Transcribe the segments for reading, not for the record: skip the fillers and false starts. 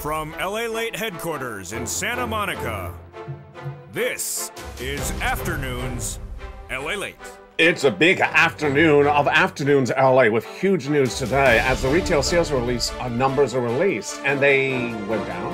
From LA Late headquarters in Santa Monica, this is Afternoons LA Late. It's a big afternoon of Afternoons LA with huge news today as the retail sales release numbers are released, and they went down.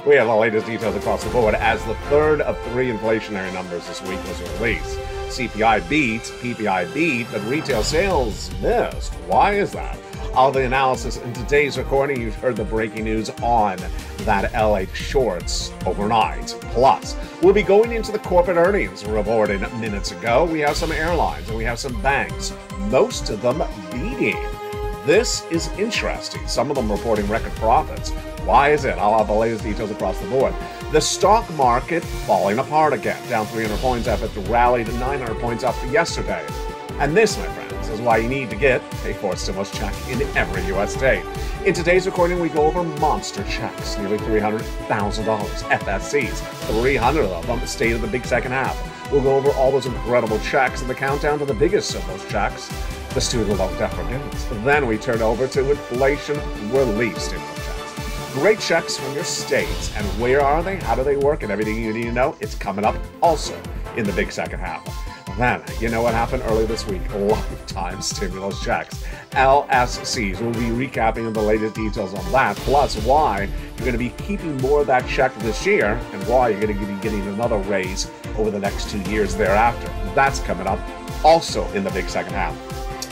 We have the latest details across the board as the third of three inflationary numbers this week was released. CPI beat, PPI beat, but retail sales missed. Why is that? All the analysis in today's recording. You've heard the breaking news on that LA shorts overnight. Plus, we'll be going into the corporate earnings reported minutes ago. We have some airlines and we have some banks, most of them beating. This is interesting. Some of them reporting record profits. Why is it? I'll have the latest details across the board. The stock market falling apart again, down 300 points after it rallied 900 points after yesterday. And this, my friends, is why you need to get a fourth stimulus check in every U.S. state. In today's recording, we go over monster checks, nearly $300,000, FSCs, 300 of them, state of the big second half. We'll go over all those incredible checks and the countdown to the biggest of those checks, the student loan debt forgiveness. Then we turn over to inflation relief stimulus checks. Great checks from your states, and where are they, how do they work, and everything you need to know, it's coming up also in the big second half. Then, you know what happened earlier this week? Lifetime stimulus checks. LSCs. We'll be recapping the latest details on that, plus why you're going to be keeping more of that check this year and why you're going to be getting another raise over the next 2 years thereafter. That's coming up also in the big second half.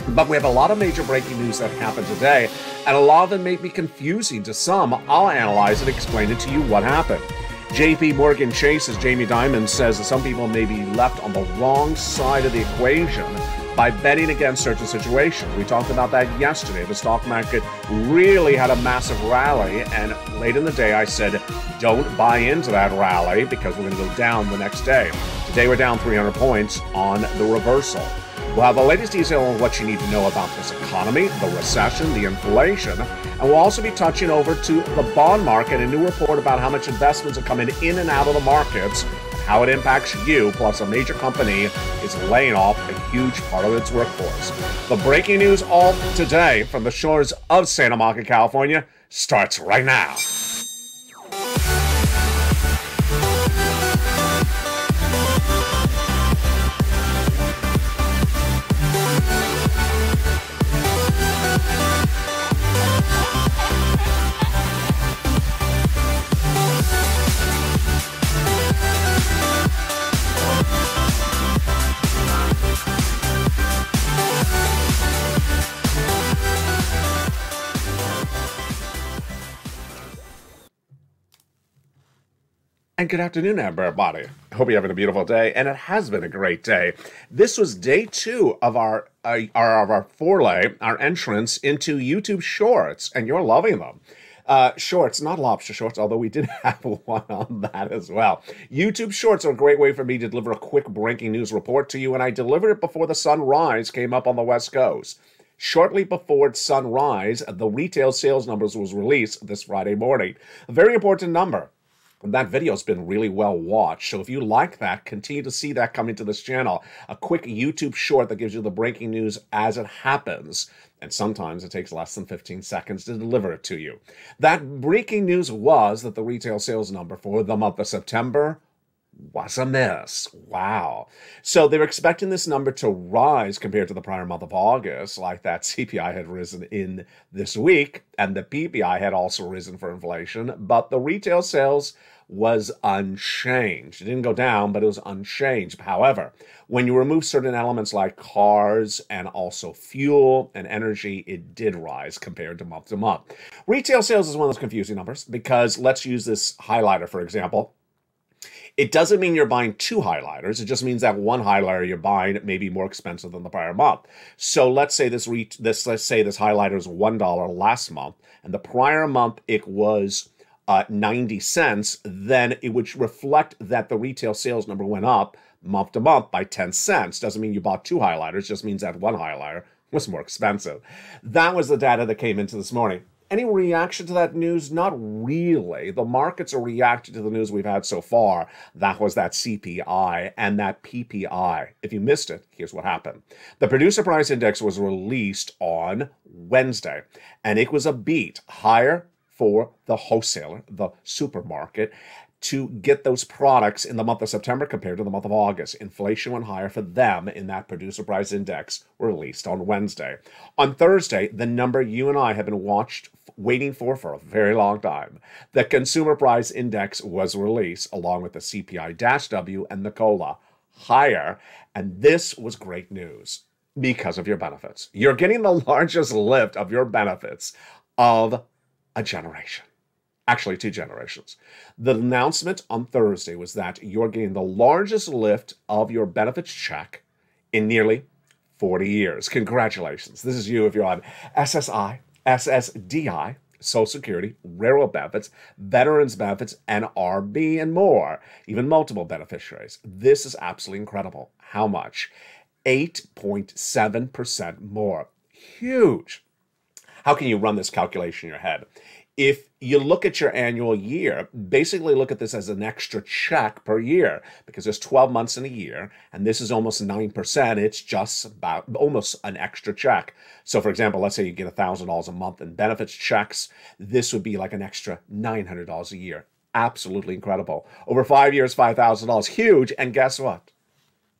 But we have a lot of major breaking news that happened today, and a lot of them may be confusing to some. I'll analyze and explain it to you what happened. JP Morgan Chase's Jamie Dimon says that some people may be left on the wrong side of the equation by betting against certain situations. We talked about that yesterday. The stock market really had a massive rally, and late in the day I said, don't buy into that rally because we're going to go down the next day. Today we're down 300 points on the reversal. We'll have the latest detail on what you need to know about this economy, the recession, the inflation, and we'll also be touching over to the bond market, a new report about how much investments are coming in and out of the markets, how it impacts you, plus a major company is laying off a huge part of its workforce. The breaking news all today from the shores of Santa Monica, California, starts right now. And good afternoon, everybody. I hope you're having a beautiful day, and it has been a great day. This was day 2 of our foray, our entrance into YouTube Shorts, and you're loving them. Shorts, not lobster shorts, although we did have one on that as well. YouTube Shorts are a great way for me to deliver a quick breaking news report to you, and I delivered it before the sunrise came up on the West Coast. Shortly before sunrise, the retail sales numbers was released this Friday morning. A very important number. That video's been really well watched, so if you like that, continue to see that coming to this channel. A quick YouTube short that gives you the breaking news as it happens, and sometimes it takes less than 15 seconds to deliver it to you. That breaking news was that the retail sales number for the month of September was a miss. Wow. So they're expecting this number to rise compared to the prior month of August, like that CPI had risen in this week, and the PPI had also risen for inflation, but the retail sales was unchanged. It didn't go down, but it was unchanged. However, when you remove certain elements like cars and also fuel and energy, it did rise compared to month. Retail sales is one of those confusing numbers because let's use this highlighter, for example. It doesn't mean you're buying 2 highlighters. It just means that one highlighter you're buying may be more expensive than the prior month. So let's say this highlighter is $1 last month, and the prior month it was 90 cents. Then it would reflect that the retail sales number went up month to month by 10 cents. Doesn't mean you bought 2 highlighters. Just means that one highlighter was more expensive. That was the data that came into this morning. Any reaction to that news? Not really. The markets are reacting to the news we've had so far. That was that CPI and that PPI. If you missed it, here's what happened. The Producer Price Index was released on Wednesday, and it was a beat higher for the wholesaler, the supermarket, to get those products in the month of September compared to the month of August. Inflation went higher for them in that producer price index released on Wednesday. On Thursday, the number you and I have been waiting for a very long time. The consumer price index was released along with the CPI-W and the COLA higher, and this was great news because of your benefits. You're getting the largest lift of your benefits of a generation. Actually, 2 generations. The announcement on Thursday was that you're getting the largest lift of your benefits check in nearly 40 years. Congratulations. This is you if you're on SSI, SSDI, Social Security, Railroad benefits, Veterans benefits, NRB, and more. Even multiple beneficiaries. This is absolutely incredible. How much? 8.7% more. Huge. How can you run this calculation in your head? If you look at your annual year, basically look at this as an extra check per year because there's 12 months in a year, and this is almost 9%. It's just about almost an extra check. So, for example, let's say you get $1,000 a month in benefits checks. This would be like an extra $900 a year. Absolutely incredible. Over 5 years, $5,000. Huge. And guess what?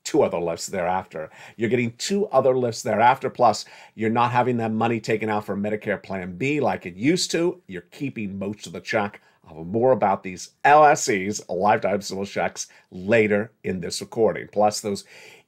2 other lifts thereafter. You're getting 2 other lifts thereafter, plus you're not having that money taken out for Medicare Plan B like it used to. You're keeping most of the check. I'll have more about these LSEs, lifetime stimulus checks, later in this recording. Plus those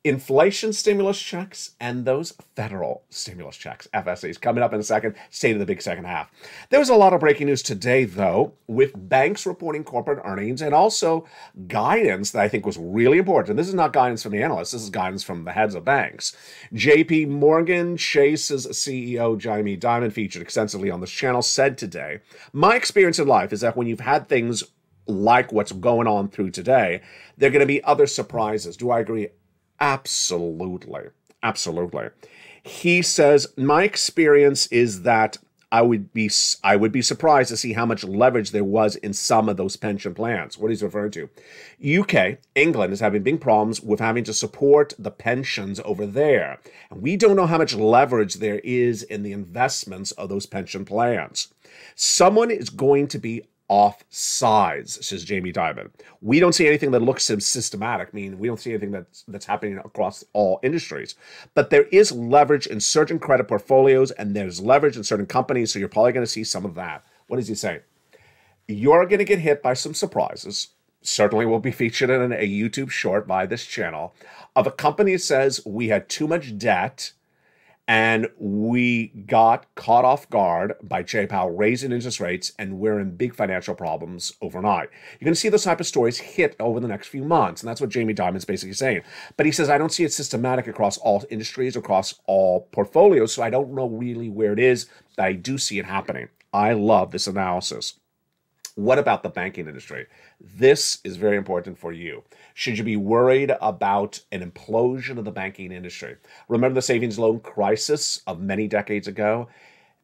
inflation stimulus checks and those federal stimulus checks, FSAs, coming up in a second. Stay to the big second half. There was a lot of breaking news today, though, with banks reporting corporate earnings and also guidance that I think was really important. This is not guidance from the analysts. This is guidance from the heads of banks. JP Morgan Chase's CEO, Jamie Dimon, featured extensively on this channel, said today, "My experience in life is that when you've had things like what's going on through today, there are going to be other surprises." Do I agree? Absolutely. Absolutely. He says, "My experience is that I would be surprised to see how much leverage there was in some of those pension plans." What he's referring to. UK, England, is having big problems with having to support the pensions over there. And we don't know how much leverage there is in the investments of those pension plans. Someone is going to be off sides, says Jamie Dimon. We don't see anything that looks systematic. I mean, we don't see anything that's happening across all industries. But there is leverage in certain credit portfolios, and there's leverage in certain companies, so you're probably going to see some of that. What is he saying? You're going to get hit by some surprises. Certainly will be featured in a YouTube short by this channel of a company that says we had too much debt and we got caught off guard by Jay Powell raising interest rates, and we're in big financial problems overnight. You're going to see those type of stories hit over the next few months, and that's what Jamie Dimon's basically saying. But he says, I don't see it systematic across all industries, across all portfolios, so I don't know really where it is, but I do see it happening. I love this analysis. What about the banking industry? This is very important for you. Should you be worried about an implosion of the banking industry? Remember the savings loan crisis of many decades ago?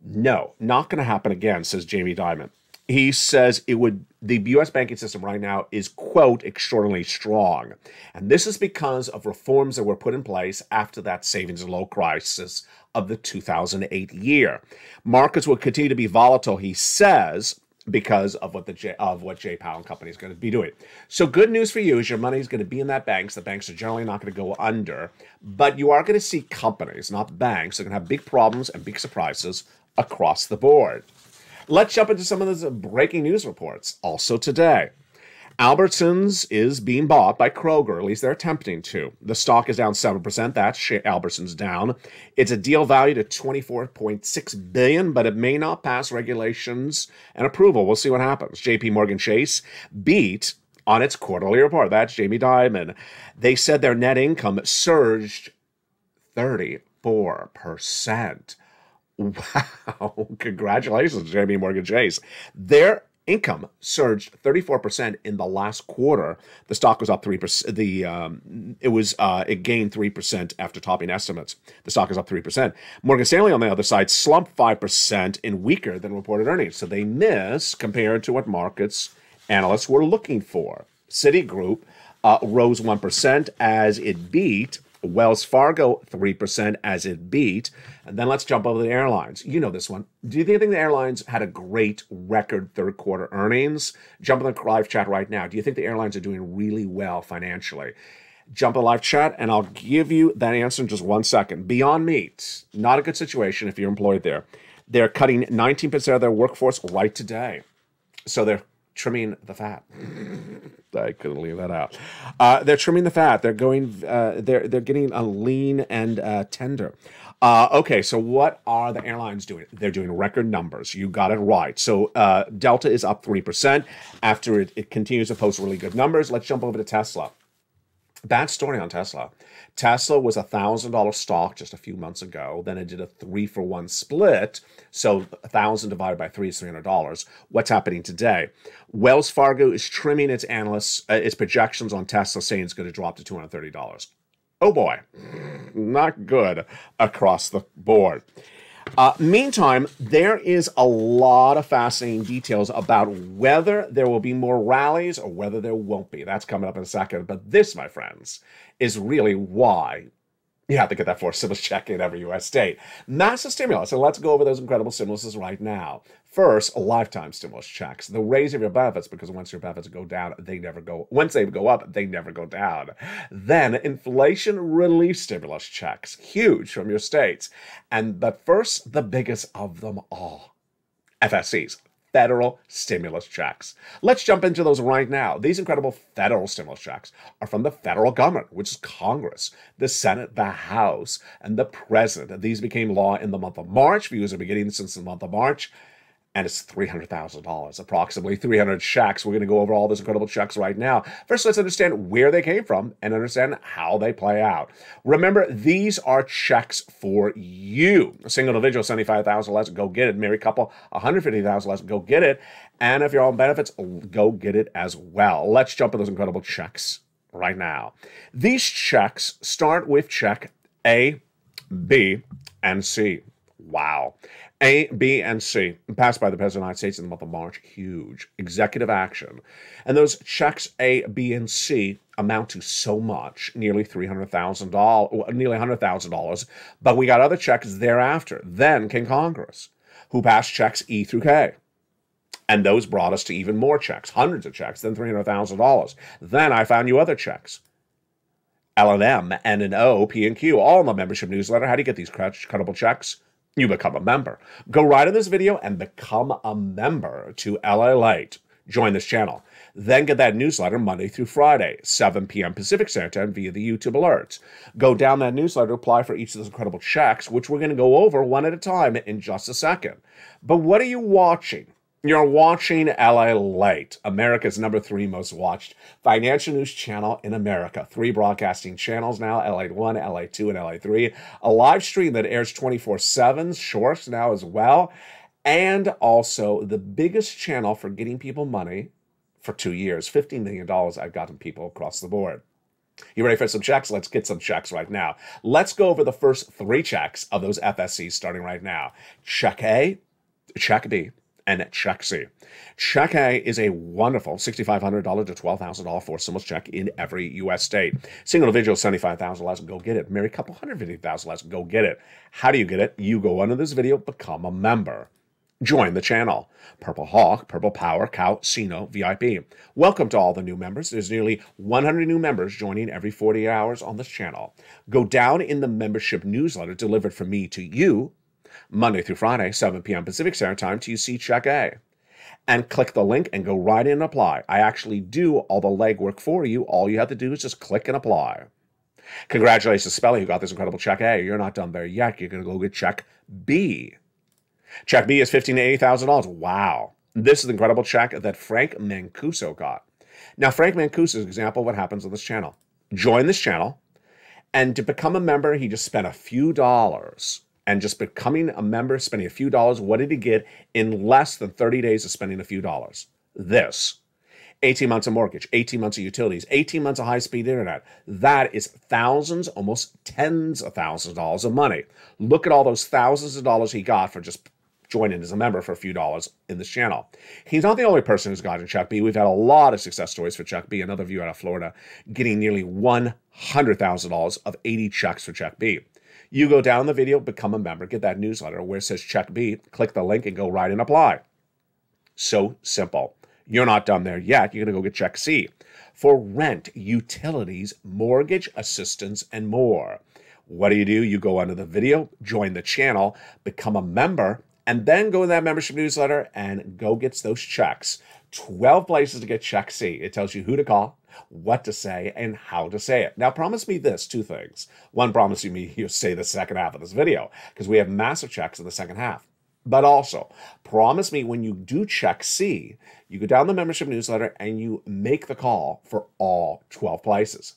No, not going to happen again, says Jamie Dimon. He says the U.S. banking system right now is, quote, extraordinarily strong. And this is because of reforms that were put in place after that savings loan crisis of the 2008 year. Markets will continue to be volatile, he says, because of what Jay Powell and company is going to be doing. So good news for you is your money is going to be in that banks. The banks are generally not going to go under, but you are going to see companies, not banks, that are going to have big problems and big surprises across the board. Let's jump into some of those breaking news reports. Also today, Albertsons is being bought by Kroger, at least they're attempting to. The stock is down 7%. That's Albertsons down. It's a deal valued at $24.6 billion, but it may not pass regulations and approval. We'll see what happens. JP Morgan Chase beat on its quarterly report. That's Jamie Dimon. They said their net income surged 34%. Wow. Congratulations, JP Morgan Chase. Their income surged 34% in the last quarter. The stock was up 3%. It gained 3% after topping estimates. The stock is up 3%. Morgan Stanley, on the other side, slumped 5% in weaker than reported earnings. So they missed compared to what markets analysts were looking for. Citigroup rose 1% as it beat Wells Fargo, 3% as it beat. And then let's jump over to the airlines. You know this one. Do you think the airlines had a great record third quarter earnings? Jump in the live chat right now. Do you think the airlines are doing really well financially? Jump in the live chat, and I'll give you that answer in just 1 second. Beyond Meat, not a good situation if you're employed there. They're cutting 19% of their workforce right today. So they're trimming the fat. I couldn't leave that out. They're trimming the fat. They're going. They're getting a lean and tender. Okay, so what are the airlines doing? They're doing record numbers. You got it right. So Delta is up 3% after it continues to post really good numbers. Let's jump over to Tesla. Bad story on Tesla. Tesla was a $1,000 stock just a few months ago. Then it did a 3-for-1 split. So 1,000 divided by 3 is $300. What's happening today? Wells Fargo is trimming its its projections on Tesla, saying it's going to drop to $230. Oh boy, not good across the board. Meantime, there is a lot of fascinating details about whether there will be more rallies or whether there won't be. That's coming up in a second. But this, my friends, is really why you have to get that forced stimulus check in every U.S. state. Massive stimulus. And let's go over those incredible stimuluses right now. First, lifetime stimulus checks. The raise of your benefits, because once your benefits go down, they never go. Once they go up, they never go down. Then inflation relief stimulus checks, huge from your states. But first, the biggest of them all, FSCs. Federal stimulus checks. Let's jump into those right now. These incredible federal stimulus checks are from the federal government, which is Congress, the Senate, the House, and the President. These became law in the month of March. Views are beginning since the month of March. And it's $300,000, approximately 300 checks. We're going to go over all those incredible checks right now. First, let's understand where they came from and understand how they play out. Remember, these are checks for you. A single individual, $75,000 less, go get it. Married couple, $150,000 less, go get it. And if you're on benefits, go get it as well. Let's jump into those incredible checks right now. These checks start with check A, B, and C. Wow. A, B, and C, passed by the President of the United States in the month of March. Huge executive action. And those checks A, B, and C amount to so much, nearly $300,000, nearly $100,000. But we got other checks thereafter. Then came Congress, who passed checks E through K. And those brought us to even more checks, hundreds of checks, then $300,000. Then I found you other checks. L and M, N and O, P and Q, all in the membership newsletter. How do you get these credible checks? You become a member. Go right in this video and become a member to LA Late. Join this channel. Then get that newsletter Monday through Friday, 7 p.m. Pacific Standard Time via the YouTube alerts. Go down that newsletter, apply for each of those incredible checks, which we're going to go over one at a time in just a second. But what are you watching? You're watching LA Late, America's #3 most watched financial news channel in America. 3 broadcasting channels now, LA1, LA2, and LA3. A live stream that airs 24/7, shorts now as well. And also the biggest channel for getting people money for 2 years. $15 million I've gotten people across the board. You ready for some checks? Let's get some checks right now. Let's go over the first 3 checks of those FSCs starting right now. Check A, check B, and check C. Check A is a wonderful $6,500 to $12,000 forced stimulus check in every U.S. state. Single individual, $75,000 less, go get it. Married couple, $150,000 less, go get it. How do you get it? You go under this video, become a member. Join the channel. Purple Hawk, Purple Power, Casino, VIP. Welcome to all the new members. There's nearly 100 new members joining every 40 hours on this channel. Go down in the membership newsletter delivered from me to you Monday through Friday, 7 p.m. Pacific Standard Time till you see Check A. And click the link and go right in and apply. I actually do all the legwork for you. All you have to do is just click and apply. Congratulations, Spelly, who got this incredible Check A. You're not done there yet. You're going to go get Check B. Check B is $15,000 to $80,000. Wow. This is the incredible check that Frank Mancuso got. Now, Frank Mancuso is an example of what happens on this channel. Join this channel, and to become a member, he just spent a few dollars. And just becoming a member, spending a few dollars, what did he get in less than 30 days of spending a few dollars? This. 18 months of mortgage, 18 months of utilities, 18 months of high-speed internet. That is thousands, almost tens of thousands of dollars of money. Look at all those thousands of dollars he got for just join in as a member for a few dollars in this channel. He's not the only person who's gotten Check B. We've had a lot of success stories for Check B. Another viewer out of Florida getting nearly $100,000 of 80 checks for Check B. You go down the video, become a member, get that newsletter where it says Check B, click the link and go right and apply. So simple. You're not done there yet. You're going to go get Check C for rent, utilities, mortgage assistance, and more. What do? You go under the video, join the channel, become a member, and then go to that membership newsletter and go get those checks. 12 places to get Check C. It tells you who to call, what to say, and how to say it. Now, promise me this, two things. One, promise me you'll say the second half of this video, because we have massive checks in the second half. But also, promise me when you do Check C, you go down the membership newsletter and you make the call for all 12 places.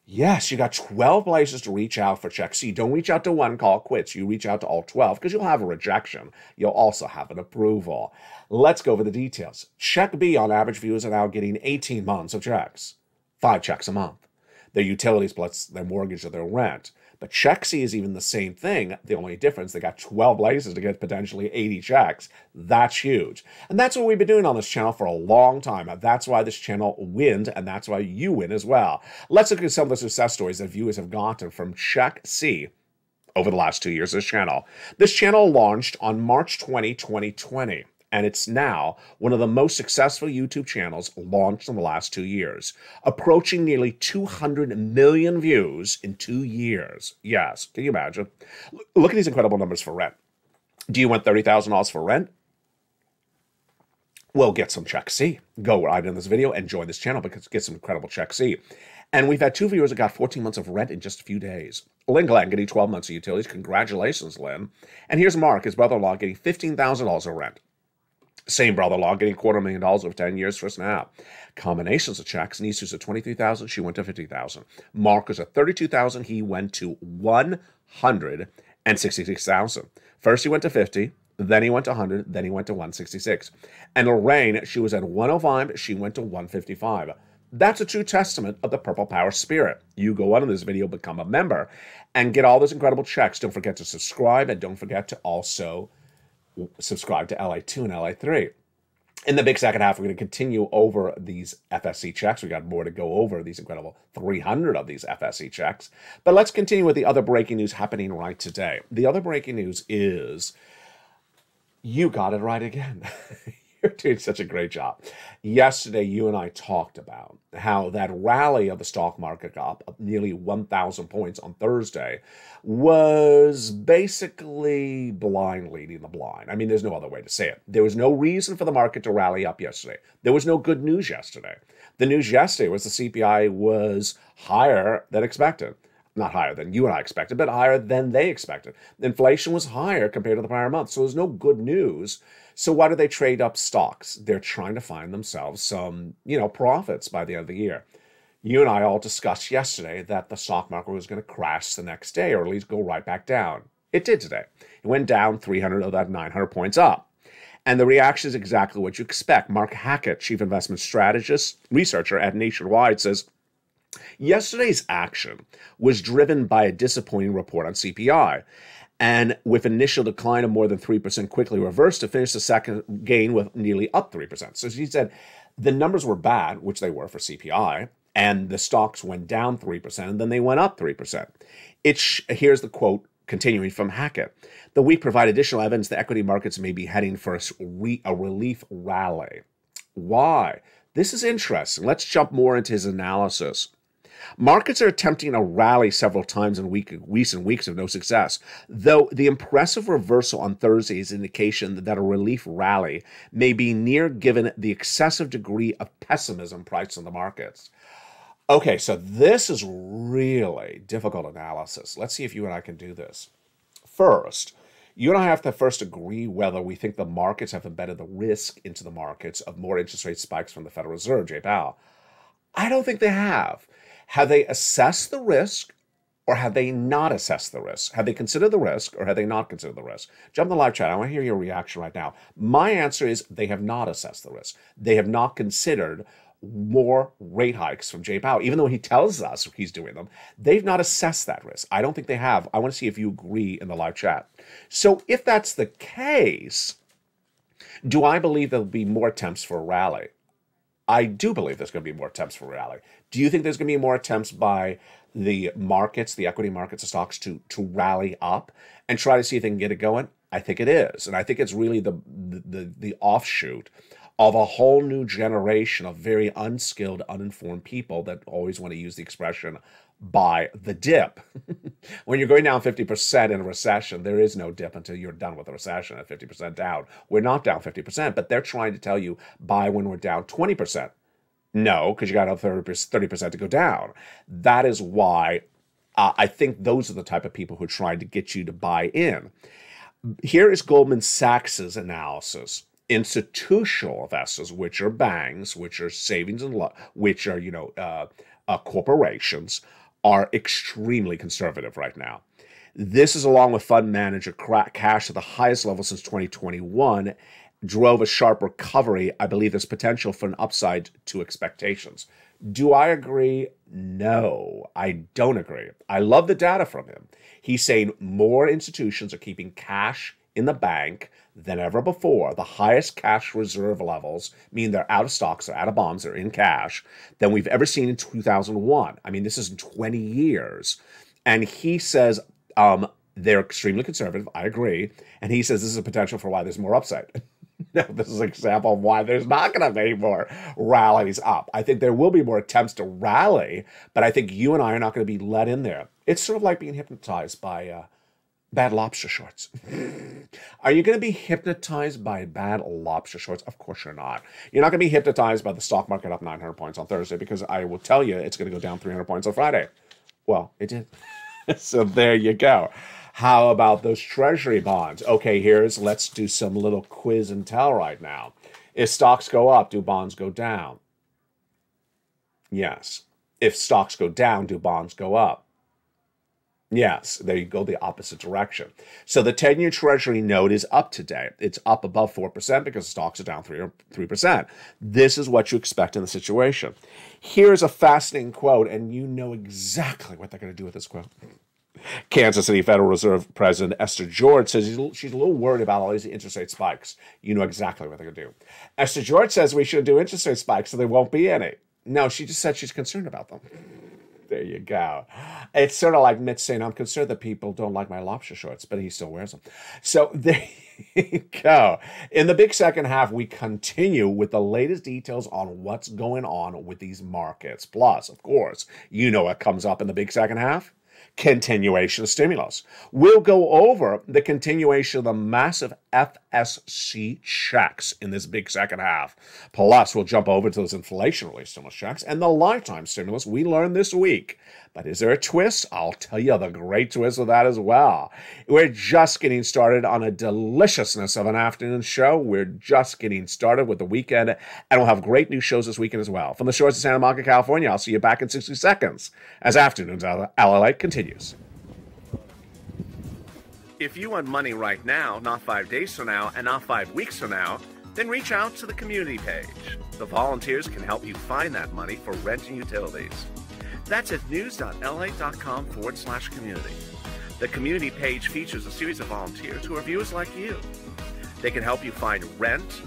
Yes, you got 12 places to reach out for Check C. Don't reach out to one, call quits. You reach out to all 12 because you'll have a rejection. You'll also have an approval. Let's go over the details. Check B, on average, viewers are now getting 18 months of checks. 5 checks a month. Their utilities plus their mortgage or their rent. But Check C is even the same thing. The only difference, they got 12 places to get potentially 80 checks. That's huge. And that's what we've been doing on this channel for a long time. That's why this channel wins, and that's why you win as well. Let's look at some of the success stories that viewers have gotten from Check C over the last 2 years of this channel. This channel launched on March 20, 2020. And it's now one of the most successful YouTube channels launched in the last 2 years, approaching nearly 200 million views in 2 years. Yes, can you imagine? Look at these incredible numbers for rent. Do you want $30,000 for rent? Well, get some Check C. Go right in this video and join this channel because get some incredible Check C. And we've had 2 viewers that got 14 months of rent in just a few days. Lynn Glenn getting 12 months of utilities. Congratulations, Lynn. And here's Mark, his brother-in-law, getting $15,000 of rent. Same brother-in-law getting $250,000 over 10 years for SNAP. Combinations of checks. Niece who's at $23,000, she went to $50,000. Mark was at $32,000, he went to $166,000. First he went to $50,000, then he went to $100,000, then he went to $166,000. And Lorraine, she was at $105,000, she went to $155,000. That's a true testament of the Purple Power spirit. You go on in this video, become a member, and get all those incredible checks. Don't forget to subscribe, and don't forget to also subscribe to LA2 and LA3. In the big second half, we're going to continue over these FSC checks. We got more to go over, these incredible 300 of these FSC checks. But let's continue with the other breaking news happening right today. The other breaking news is you got it right again. You're doing such a great job. Yesterday, you and I talked about how that rally of the stock market up nearly 1,000 points on Thursday was basically blind leading the blind. I mean, there's no other way to say it. There was no reason for the market to rally up yesterday. There was no good news yesterday. The news yesterday was the CPI was higher than expected. Not higher than you and I expected, but higher than they expected. Inflation was higher compared to the prior month, so there's no good news. So why do they trade up stocks? They're trying to find themselves some, profits by the end of the year. You and I all discussed yesterday that the stock market was going to crash the next day, or at least go right back down. It did today. It went down 300 of that 900 points up. And the reaction is exactly what you expect. Mark Hackett, chief investment strategist, researcher at Nationwide, says, yesterday's action was driven by a disappointing report on CPI, and with initial decline of more than 3% quickly reversed to finish the second gain with nearly up 3%. So she said the numbers were bad, which they were for CPI, and the stocks went down 3%, and then they went up 3%. Here's the quote continuing from Hackett. The week provided additional evidence the equity markets may be heading for a relief rally. Why? This is interesting. Let's jump more into his analysis. Markets are attempting a rally several times in recent weeks of no success, though the impressive reversal on Thursday is an indication that a relief rally may be near given the excessive degree of pessimism priced in the markets. Okay, so this is really difficult analysis. Let's see if you and I can do this. First, you and I have to first agree whether we think the markets have embedded the risk into the markets of more interest rate spikes from the Federal Reserve, Jay Powell. I don't think they have. Have they assessed the risk, or have they not assessed the risk? Have they considered the risk, or have they not considered the risk? Jump in the live chat. I want to hear your reaction right now. My answer is they have not assessed the risk. They have not considered more rate hikes from Jay Powell, even though he tells us he's doing them. They've not assessed that risk. I don't think they have. I want to see if you agree in the live chat. So if that's the case, do I believe there'll be more attempts for a rally? I do believe there's going to be more attempts for a rally. Do you think there's going to be more attempts by the markets, the equity markets, the stocks to rally up and try to see if they can get it going? I think it is. And I think it's really the offshoot of a whole new generation of very unskilled, uninformed people that always want to use the expression buy the dip. When you're going down 50% in a recession, there is no dip until you're done with the recession at 50% down. We're not down 50%, but they're trying to tell you buy when we're down 20%. No, because you got another 30% to go down. That is why I think those are the type of people who are trying to get you to buy in. Here is Goldman Sachs's analysis. Institutional investors, which are banks, which are savings and which are corporations, are extremely conservative right now. This is along with fund manager cash at the highest level since 2021, drove a sharp recovery. I believe there's potential for an upside to expectations. Do I agree? No, I don't agree. I love the data from him. He's saying more institutions are keeping cash in the bank than ever before. The highest cash reserve levels mean they're out of stocks, they're out of bonds, they're in cash, than we've ever seen in 2001. I mean, this is in 20 years. And he says they're extremely conservative. I agree. And he says this is a potential for why there's more upside. No, this is an example of why there's not going to be more rallies up. I think there will be more attempts to rally, but I think you and I are not going to be let in there. It's sort of like being hypnotized by bad lobster shorts. Are you going to be hypnotized by bad lobster shorts? Of course you're not. You're not going to be hypnotized by the stock market up 900 points on Thursday, because I will tell you it's going to go down 300 points on Friday. Well, it did. So there you go. How about those treasury bonds? Okay, let's do some little quiz and tell right now. If stocks go up, do bonds go down? Yes. If stocks go down, do bonds go up? Yes, there you go, the opposite direction. So the 10-year Treasury note is up today. It's up above 4% because stocks are down 3%. This is what you expect in the situation. Here's a fascinating quote, and you know exactly what they're going to do with this quote. Kansas City Federal Reserve President Esther George says she's a little worried about all these interest rate spikes. You know exactly what they're going to do. Esther George says we should do interest rate spikes so there won't be any. No, she just said she's concerned about them. There you go. It's sort of like Mitch saying, I'm concerned that people don't like my lobster shorts, but he still wears them. So there you go. In the big second half, we continue with the latest details on what's going on with these markets. Plus, of course, you know what comes up in the big second half? Continuation of stimulus. We'll go over the continuation of the massive FSC checks in this big second half. Plus, we'll jump over to those inflation-related stimulus checks and the lifetime stimulus we learned this week. But is there a twist? I'll tell you the great twist of that as well. We're just getting started on a deliciousness of an afternoon show. We're just getting started with the weekend, and we'll have great new shows this weekend as well. From the shores of Santa Monica, California, I'll see you back in 60 seconds as Afternoons LLA continues. If you want money right now, not 5 days from now, and not 5 weeks from now, then reach out to the community page. The volunteers can help you find that money for rent and utilities. That's at news.la.com/community. The community page features a series of volunteers who are viewers like you. They can help you find rent,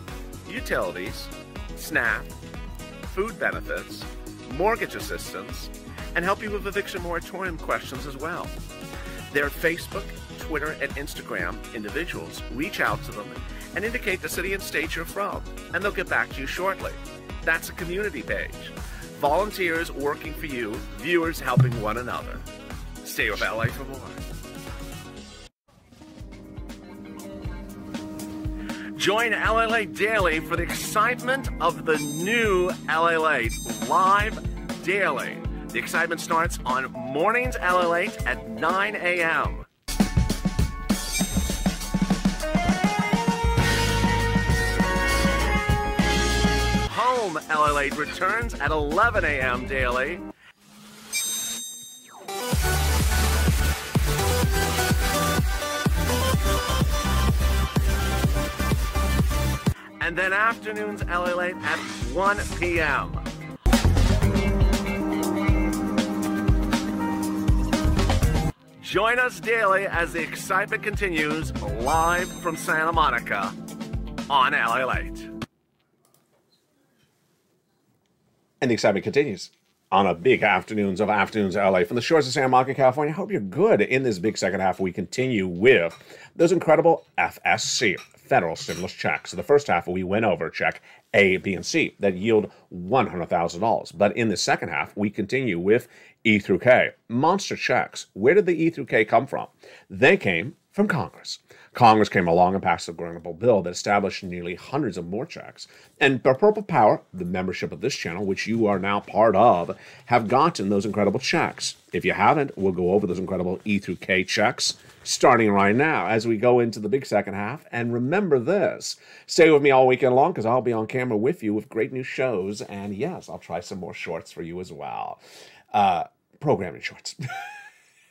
utilities, SNAP, food benefits, mortgage assistance, and help you with eviction moratorium questions as well. Their Facebook, Twitter, and Instagram individuals reach out to them and indicate the city and state you're from, and they'll get back to you shortly. That's a community page. Volunteers working for you, viewers helping one another. Stay with LA for more. Join LLA Daily for the excitement of the new LLA live daily. The excitement starts on mornings LLA at 9 a.m. Home LLA returns at 11 a.m. daily. And then afternoons LLA at 1 p.m. Join us daily as the excitement continues live from Santa Monica on LA Late. And the excitement continues on a big Afternoons of Afternoons LA from the shores of Santa Monica, California. I hope you're good. In this big second half, we continue with those incredible FSC, federal stimulus checks. So the first half, we went over check A, B, and C that yield $100,000. But in the second half, we continue with E through K. Monster checks. Where did the E through K come from? They came from Congress. Congress came along and passed a incredible bill that established nearly hundreds of more checks. And the Purple Power, the membership of this channel, which you are now part of, have gotten those incredible checks. If you haven't, we'll go over those incredible E through K checks starting right now as we go into the big second half. And remember this, stay with me all weekend long because I'll be on camera with you with great new shows. And yes, I'll try some more shorts for you as well. Programming shorts.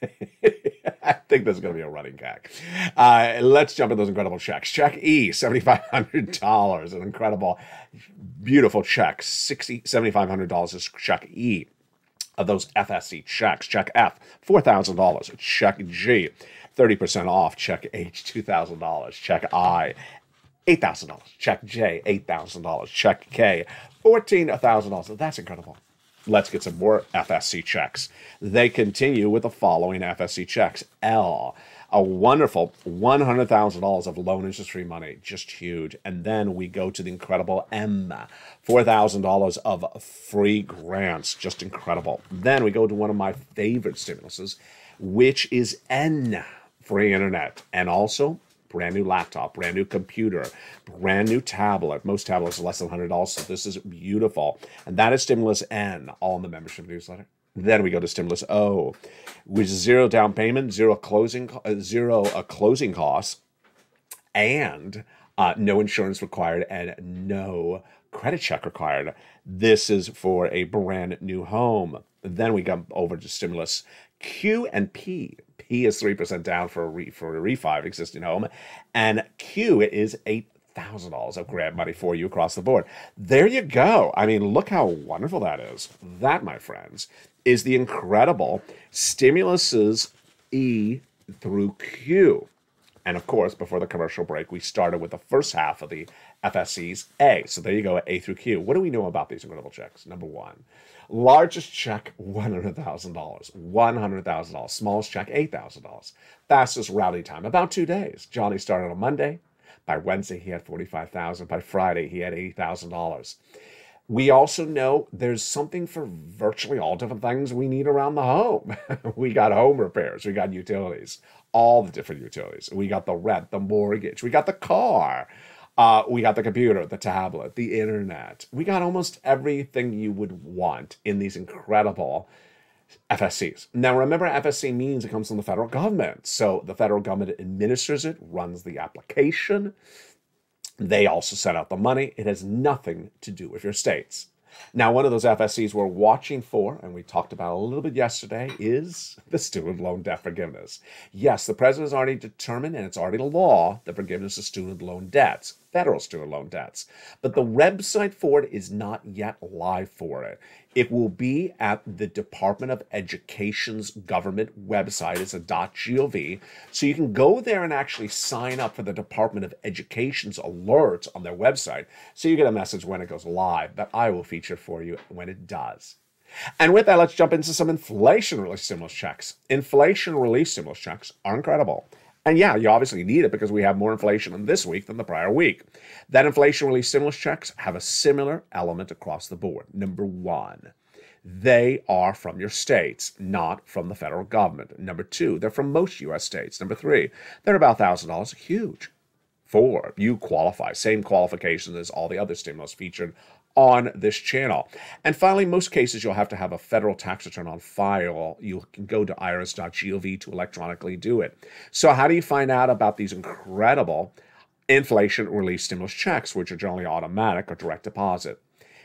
I think this is going to be a running gag. Let's jump into those incredible checks. Check E, $7,500. An incredible, beautiful check. $7,500 is check E of those FSC checks. Check F, $4,000. Check G, 30% off. Check H, $2,000. Check I, $8,000. Check J, $8,000. Check K, $14,000. That's incredible. Let's get some more FSC checks. They continue with the following FSC checks. L, a wonderful $100,000 of loan interest-free money, just huge. And then we go to the incredible M, $4,000 of free grants, just incredible. Then we go to one of my favorite stimuluses, which is N, free internet, and also brand new laptop, brand new computer, brand new tablet. Most tablets are less than $100, so this is beautiful. And that is Stimulus N, all in the membership newsletter. Then we go to Stimulus O, which is zero down payment, zero closing costs, and no insurance required and no credit check required. This is for a brand new home. Then we go over to Stimulus Q and P. P is 3% down for a refi of existing home, and Q is $8,000 of grant money for you across the board. There you go. I mean, look how wonderful that is. That, my friends, is the incredible stimuluses E through Q. And of course, before the commercial break, we started with the first half of the FSC's A. So there you go, A through Q. What do we know about these incredible checks? Number one, largest check, $100,000. $100,000. Smallest check, $8,000. Fastest routing time, about 2 days. Johnny started on Monday. By Wednesday, he had $45,000. By Friday, he had $80,000. We also know there's something for virtually all different things we need around the home. We got home repairs. We got utilities. All the different utilities. We got the rent, the mortgage. We got the car. We got the computer, the tablet, the internet. We got almost everything you would want in these incredible FSCs. Now, remember, FSC means it comes from the federal government. So the federal government administers it, runs the application. They also set out the money. It has nothing to do with your states. Now, one of those FSCs we're watching for, and we talked about a little bit yesterday, is the student loan debt forgiveness. Yes, the president has already determined, and it's already the law, the forgiveness of student loan debts, federal student loan debts. But the website for it is not yet live for it. It will be at the Department of Education's government website. It's a .gov. So you can go there and actually sign up for the Department of Education's alerts on their website. So you get a message when it goes live that I will feature for you when it does. And with that, let's jump into some inflation relief stimulus checks. Inflation relief stimulus checks are incredible. And yeah, you obviously need it because we have more inflation in this week than the prior week. That inflation relief stimulus checks have a similar element across the board. Number one, they are from your states, not from the federal government. Number two, they're from most U.S. states. Number three, they're about $1,000, huge. Four, you qualify, same qualifications as all the other stimulus featured on this channel. And finally, most cases, you'll have to have a federal tax return on file. You can go to irs.gov to electronically do it. So how do you find out about these incredible inflation relief stimulus checks, which are generally automatic or direct deposit?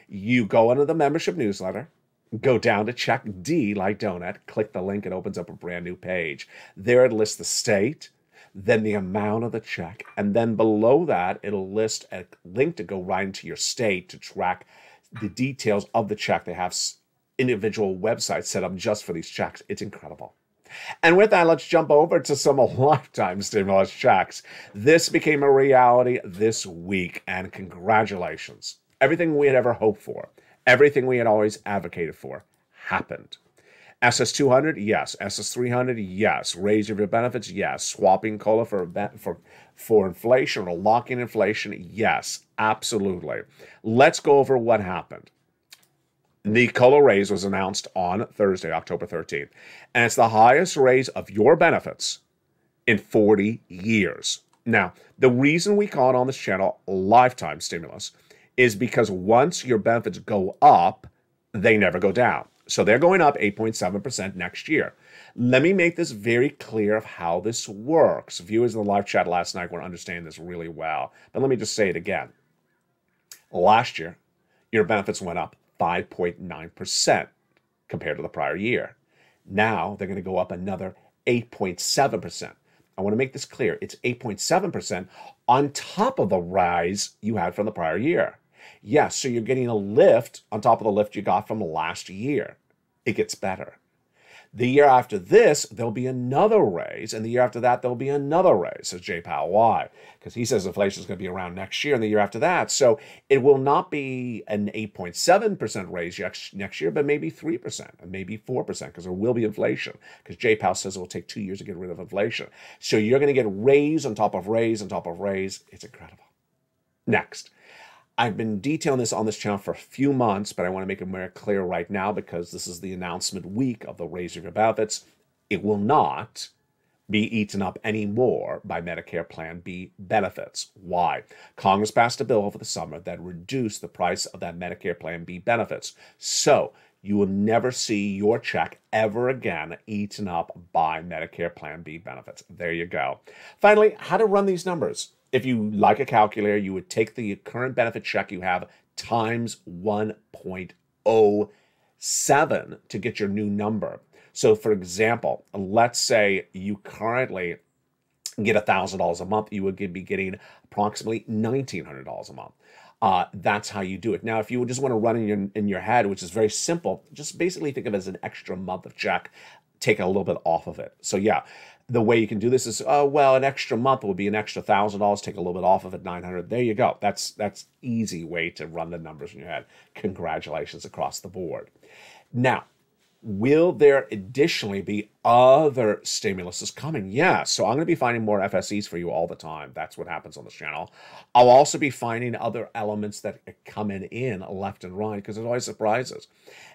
You go into the membership newsletter, go down to check D like donut, click the link, it opens up a brand new page. There it lists the state, then the amount of the check, and then below that, it'll list a link to go right into your state to track the details of the check. They have individual websites set up just for these checks. It's incredible. And with that, let's jump over to some lifetime stimulus checks. This became a reality this week, and congratulations. Everything we had ever hoped for, everything we had always advocated for, happened. SS200, yes. SS300, yes. Raise your benefits, yes. Swapping COLA for inflation or locking inflation, yes. Absolutely. Let's go over what happened. The COLA raise was announced on Thursday, October 13th, and it's the highest raise of your benefits in 40 years. Now, the reason we call it on this channel lifetime stimulus is because once your benefits go up, they never go down. So they're going up 8.7% next year. Let me make this very clear of how this works. Viewers in the live chat last night were understanding this really well. But let me just say it again. Last year, your benefits went up 5.9% compared to the prior year. Now they're going to go up another 8.7%. I want to make this clear. It's 8.7% on top of the rise you had from the prior year. Yes, so you're getting a lift on top of the lift you got from last year. It gets better. The year after this, there'll be another raise, and the year after that, there'll be another raise, says Jay Powell. Why? Because he says inflation is going to be around next year and the year after that. So it will not be an 8.7% raise next year, but maybe 3% and maybe 4% because there will be inflation. Because Jay Powell says it will take 2 years to get rid of inflation. So you're going to get raise on top of raise on top of raise. It's incredible. Next. I've been detailing this on this channel for a few months, but I want to make it more clear right now because this is the announcement week of the raise of your benefits. It will not be eaten up anymore by Medicare Plan B benefits. Why? Congress passed a bill over the summer that reduced the price of that Medicare Plan B benefits. So you will never see your check ever again eaten up by Medicare Plan B benefits. There you go. Finally, how to run these numbers. If you like a calculator, you would take the current benefit check you have times 1.07 to get your new number. So for example, let's say you currently get $1,000 a month, you would be getting approximately $1,900 a month. That's how you do it. Now, if you just want to run in your head, which is very simple, just basically think of it as an extra month of check, take a little bit off of it. So yeah, the way you can do this is, oh, well, an extra month would be an extra $1,000, take a little bit off of it, $900. There you go. That's easy way to run the numbers in your head. Congratulations across the board. Now, will there additionally be other stimuluses coming? Yeah, so I'm going to be finding more FSEs for you all the time. That's what happens on this channel. I'll also be finding other elements that are coming in left and right because there's always surprises.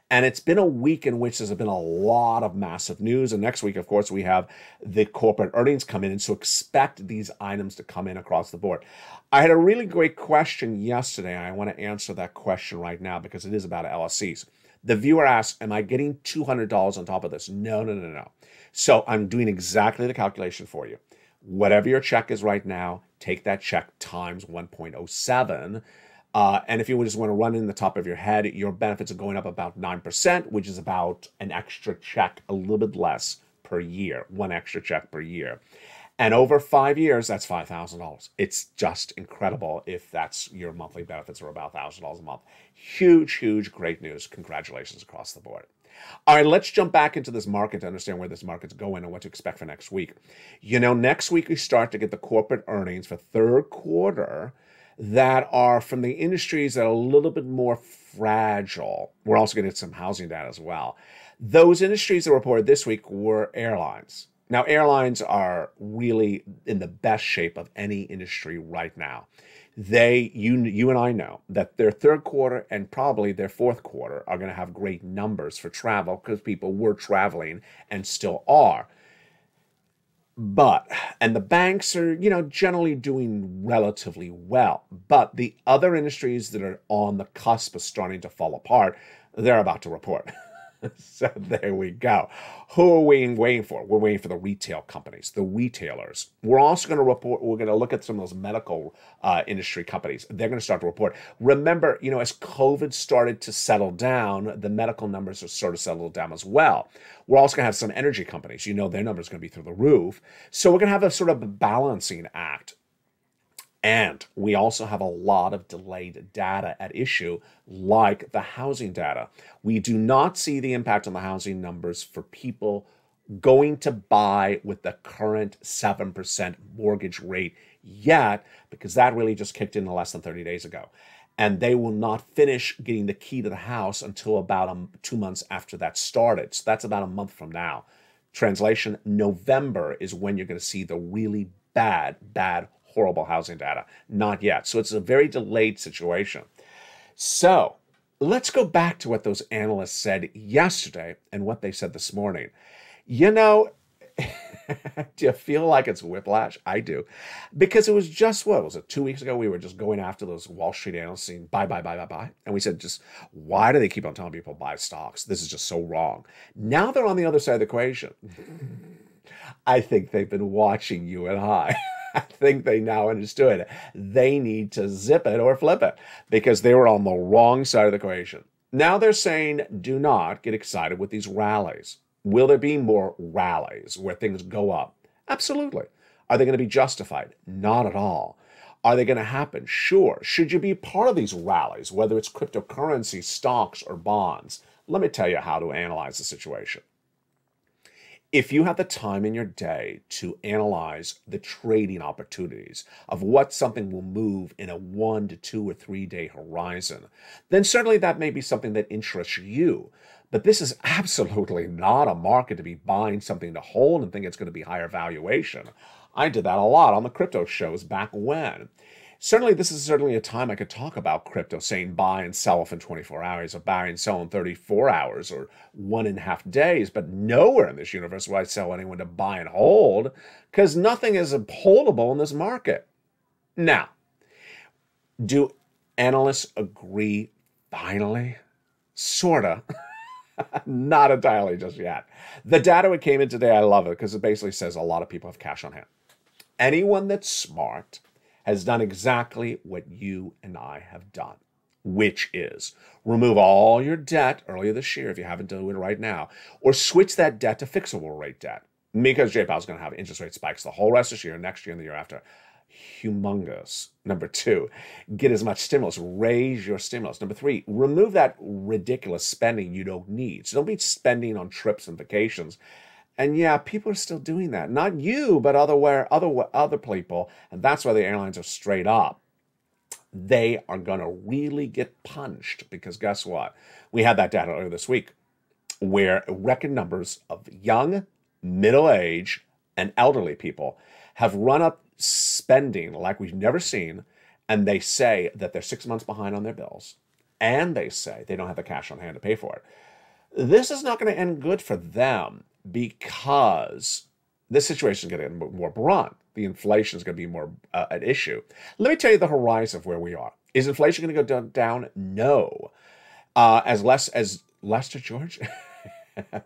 And it's been a week in which there's been a lot of massive news. And next week, of course, we have the corporate earnings come in. And so expect these items to come in across the board. I had a really great question yesterday. And I want to answer that question right now because it is about LSCs. The viewer asked, am I getting $200 on top of this? No. So I'm doing exactly the calculation for you. Whatever your check is right now, take that check times 1.07. And if you just want to run in the top of your head, your benefits are going up about 9%, which is about an extra check, a little bit less per year, one extra check per year. And over 5 years, that's $5,000. It's just incredible if that's your monthly benefits are about $1,000 a month. Huge, great news. Congratulations across the board. All right, let's jump back into this market to understand where this market's going and what to expect for next week. You know, next week we start to get the corporate earnings for third quarter that are from the industries that are a little bit more fragile. We're also going to get some housing data as well. Those industries that reported this week were airlines. Now, airlines are really in the best shape of any industry right now. You and I know that their third quarter and probably their fourth quarter are going to have great numbers for travel because people were traveling and still are. And the banks are, generally doing relatively well. But the other industries that are on the cusp of starting to fall apart, they're about to report. So there we go. Who are we waiting for? We're waiting for the retail companies, the retailers. We're also going to report, we're going to look at some of those medical industry companies. They're going to start to report. Remember, as COVID started to settle down, the medical numbers are sort of settled down as well. We're also going to have some energy companies. Their numbers are going to be through the roof. So we're going to have a sort of a balancing act. And we also have a lot of delayed data at issue, like the housing data. We do not see the impact on the housing numbers for people going to buy with the current 7% mortgage rate yet, because that really just kicked in less than 30 days ago. And they will not finish getting the key to the house until about 2 months after that started. So that's about a month from now. Translation, November is when you're going to see the really bad, horrible housing data. Not yet. So it's a very delayed situation. So let's go back to what those analysts said yesterday and what they said this morning. You know, do you feel like it's whiplash? I do. Because it was just, what was it, 2 weeks ago? We were just going after those Wall Street analysts saying buy. And we said, just why do they keep on telling people buy stocks? This is just so wrong. Now they're on the other side of the equation. I think they've been watching you and I. I think they now understood they need to zip it or flip it because they were on the wrong side of the equation. Now they're saying do not get excited with these rallies. Will there be more rallies where things go up? Absolutely. Are they going to be justified? Not at all. Are they going to happen? Sure. Should you be part of these rallies, whether it's cryptocurrency, stocks, or bonds? Let me tell you how to analyze the situation. If you have the time in your day to analyze the trading opportunities of what something will move in a 1 to 2 or 3 day horizon, then certainly that may be something that interests you. But this is absolutely not a market to be buying something to hold and think it's going to be higher valuation. I did that a lot on the crypto shows back when. Certainly, this is certainly a time I could talk about crypto, saying buy and sell within 24 hours, or buy and sell in 34 hours, or 1.5 days. But nowhere in this universe will I tell anyone to buy and hold, because nothing is holdable in this market. Now, do analysts agree finally? Sorta. Not entirely just yet. The data that came in today, I love it because it basically says a lot of people have cash on hand. Anyone that's smart has done exactly what you and I have done, which is remove all your debt earlier this year if you haven't done it right now, or switch that debt to fixable rate debt because J Powell's going to have interest rate spikes the whole rest of this year, next year, and the year after. Humongous. Number 2, get as much stimulus. Raise your stimulus. Number 3, remove that ridiculous spending you don't need. So don't be spending on trips and vacations. And yeah, people are still doing that. Not you, but other people. And that's why the airlines are straight up. They are going to really get punched because guess what? We had that data earlier this week where record numbers of young, middle-aged, and elderly people have run up spending like we've never seen, and they say that they're 6 months behind on their bills, and they say they don't have the cash on hand to pay for it. This is not going to end good for them because this situation is going to get more brunt. The inflation is going to be more an issue. Let me tell you the horizon of where we are. Is inflation going to go down? No. As Lester George?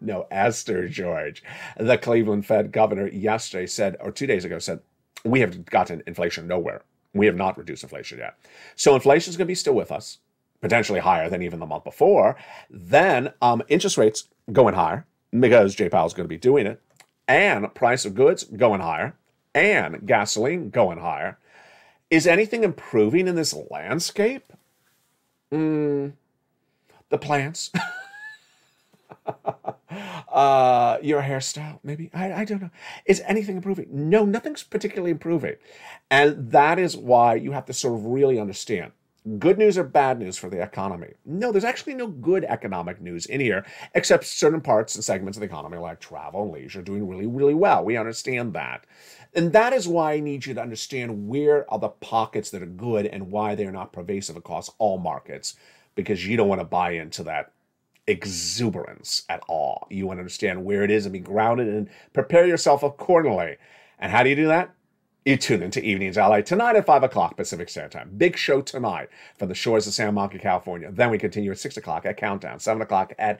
No, Esther George, the Cleveland Fed governor yesterday said, or 2 days ago said, we have gotten inflation nowhere. We have not reduced inflation yet. So inflation is going to be still with us, potentially higher than even the month before. Then interest rates going higher because J Powell's going to be doing it, and price of goods going higher, and gasoline going higher. Is anything improving in this landscape? The plants. Your hairstyle, maybe. I don't know. Is anything improving? No, nothing's particularly improving. And that is why you have to sort of really understand. Good news or bad news for the economy? No, there's actually no good economic news in here, except certain parts and segments of the economy like travel and leisure doing really, really well. We understand that. And that is why I need you to understand where are the pockets that are good and why they're not pervasive across all markets, because you don't want to buy into that exuberance at all. You want to understand where it is and be grounded and prepare yourself accordingly. And how do you do that? You tune into Evenings LA tonight at 5 o'clock Pacific Standard Time. Big show tonight from the shores of Santa Monica, California. Then we continue at 6 o'clock at Countdown, 7 o'clock at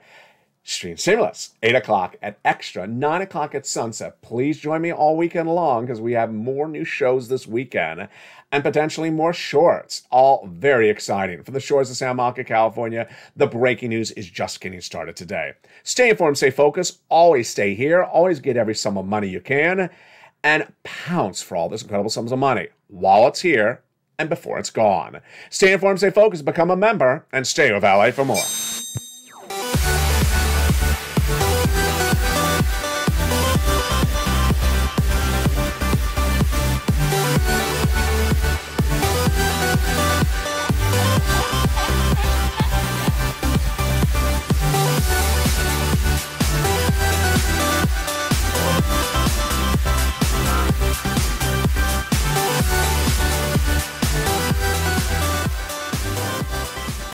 Stream Stimulus, 8 o'clock at Extra, 9 o'clock at Sunset. Please join me all weekend long because we have more new shows this weekend and potentially more shorts. All very exciting. From the shores of Santa Monica, California, the breaking news is just getting started today. Stay informed, stay focused, always stay here, always get every sum of money you can, and pounce for all this incredible sums of money while it's here and before it's gone. Stay informed, stay focused, become a member, and stay with LA for more.